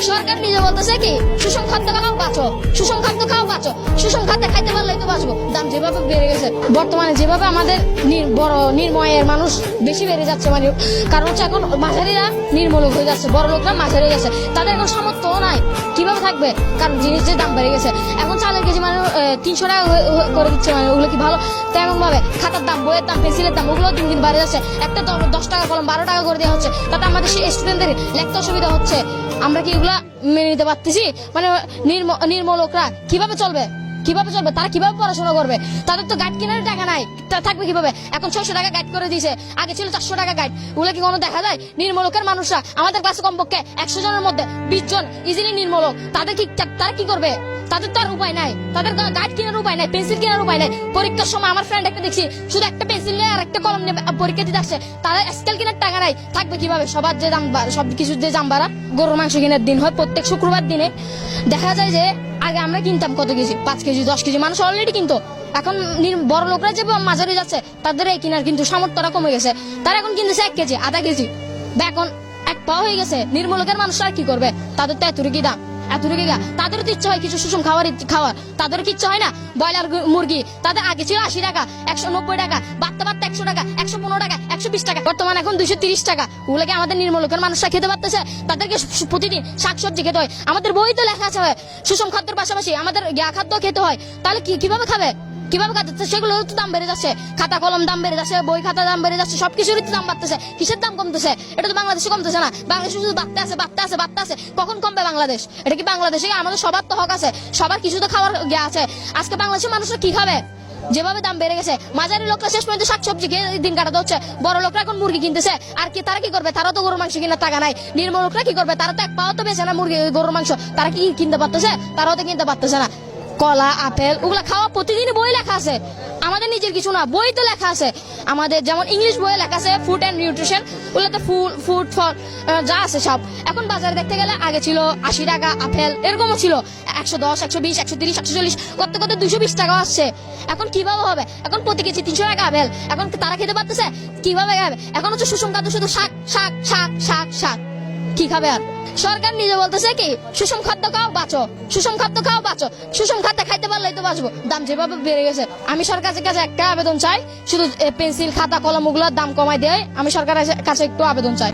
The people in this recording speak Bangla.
সরকার নিজে বলতেছে কি সুষম খাদ্য খাও বাঁচো, সুষম খাদ্য খাও বাঁচো, সুষম খাদ্য খাইতে পারলেই তো বাঁচবো। দাম যেভাবে বেড়ে গেছে বর্তমানে, যেভাবে আমাদের বড় নির্ময়ের মানুষ বেশি বেড়ে যাচ্ছে, মানে কারণ হচ্ছে এখন মাঝারিরা নির্মূলক হয়ে যাচ্ছে, বড় লোকরা মাঝারি হয়ে যাচ্ছে, তাদের এখন সামর্থ্য নাই, কিভাবে থাকবে? কারণ জিনিসের দাম বেড়ে গেছে। এখন চালের কেজি মানে 300 টাকা করে দিচ্ছে, মানে ওগুলো কি ভালো? তেমন ভাবে খাতার দাম, বইয়ের দাম, পেন্সিলের দাম ওগুলো দিন দিন বাড়ে যাচ্ছে। একটা 10 টাকা কলম 12 টাকা করে দেওয়া হচ্ছে, তাতে আমাদের স্টুডেন্টদের লিখতে অসুবিধা হচ্ছে। আমরা কি এগুলা মেনে নিতে পারতেছি? মানে নির্মূলকরা কিভাবে চলবে? কিভাবে চলবে? তারা কিভাবে পড়াশোনা করবে? তাদের তো গাইড কেনার টাকা নাই, থাকবে কিভাবে? এখন 600 টাকা গাইড করে দিয়েছে, আগে ছিল 400 টাকা গাইড। ওগুলো কি কোনো দেখা যায়? নির্মূলকের মানুষরা আমাদের ক্লাসে কমপক্ষে 100 জনের মধ্যে 20 জন ইজিলি নির্মূলক। তারা কি করবে? তাদের তো আর উপায় নাই, তাদের গাইড কেনার উপায় নাই, পেন্সিল কেনার উপায় নাই। পরীক্ষার সময় আমার ফ্রেন্ড একটা দেখছি শুধু একটা পেন্সিল নিয়ে আর একটা কলম নিয়ে পরীক্ষা দিতে আসছে, তাদের স্কেল কেনার টাকা নাই, থাকবে কিভাবে? সবার যে দাম, সবকিছুর যে দাম বাড়া। গরুর মাংস কেনার দিন হয় প্রত্যেক শুক্রবার দিনে, দেখা যায় যে আগে আমরা কিনতাম কত কেজি, 5 কেজি 10 কেজি, মানুষ অলরেডি কিনতো। এখন বড় লোকরা যে মাঝারি যাচ্ছে তাদের এই কেনার কিন্তু সামর্থ্যটা কমে গেছে, তারা এখন কিনতেছে 1 কেজি, আধা কেজি, এখন 1 পাও হয়ে গেছে। নির্মূলকের মানুষরা কি করবে? তাদের তো এতটুকু দাম, এতটুকু তাদেরও তো ইচ্ছা হয় কিছু সুষম খাওয়ার, তাদের কি ইচ্ছা হয় না? ব্রয়লার মুরগি তাদের আগে ছিল 80 টাকা, 190 টাকা, বাড়তে 100 টাকা, 115 টাকা, 120 টাকা, বর্তমানে এখন 230 টাকা। ওগুলোকে আমাদের নির্মূলকের মানুষরা খেতে পারতেছে? তাদেরকে প্রতিদিন শাকসবজি খেতে হয়, আমাদের বই তো লেখা আছে সুষম খাদ্যের পাশাপাশি আমাদের খাদ্য খেতে হয়। তাহলে কিভাবে খাবে? কিভাবে খাচ্ছে? সেগুলো তো দাম বেড়ে যাচ্ছে, খাতা কলম দাম বেড়ে যাচ্ছে, বই খাতা দাম বেড়ে যাচ্ছে, সবকিছুরই দাম বাড়তেছে। কিসের দাম কমতেছে? এটা তো বাংলাদেশে কমতেছে না, বাংলাদেশে শুধু বাড়তে আছে। কখন কমবে বাংলাদেশ? এটা কি বাংলাদেশে? আমাদের সবার তো হক আছে, সবার কিছু তো খাওয়ার আছে। আজকে বাংলাদেশের মানুষরা কি খাবে? যেভাবে দাম বেড়ে গেছে, মাঝারি লোকরা শেষ পর্যন্ত শাকসবজি খেয়ে দিন কাটাতে হচ্ছে, বড় লোকরা এখন মুরগি কিনতেছে। আর কি তারা কি করবে? তারা তো গরুর মাংস কেনার টাকা নাই। নির্মূলকরা কি করবে? তারা তো 1 পাও তো বেছে না মুরগি, গরুর মাংস, তারা কি কিনতে পারতেছে? তারাও তো কিনতে পারতেছে না। কলা, আপেল ওগুলা খাওয়া প্রতিদিনই বই লেখা আছে, আমাদের নিজের কিছু না, বই তো লেখা আছে আমাদের। যেমন ইংলিশ বইয়ে লেখা আছে ফুড অ্যান্ড নিউট্রিশন, ওগুলোতে ফুড ফর যা আছে সব। এখন বাজারে দেখতে গেলে আগে ছিল 80 টাকা আপেল, এরকমও ছিল 110, 120, 130, 140, কত 220 টাকাও আসছে। এখন কিভাবে হবে? এখন প্রতি কেজি 300 টাকা আপেল, এখন তারা খেতে পারতেছে? কিভাবে খাবে? এখন হচ্ছে সুষম খাদ্য, শুধু শাক শাক শাক শাক শাক, কি খাবে আর? সরকার নিজে বলতেছে কি সুষম খাদ্য খাও বাঁচো, সুষম খাদ্য খাও বাঁচো, সুষম খাদ্য খাইতে পারলেই তো বাঁচবো। দাম যেভাবে বেড়ে গেছে, আমি সরকারের কাছে একটা আবেদন চাই, শুধু পেন্সিল খাতা কলম ওগুলোর দাম কমাই দেয়, আমি সরকারের কাছে একটু আবেদন চাই।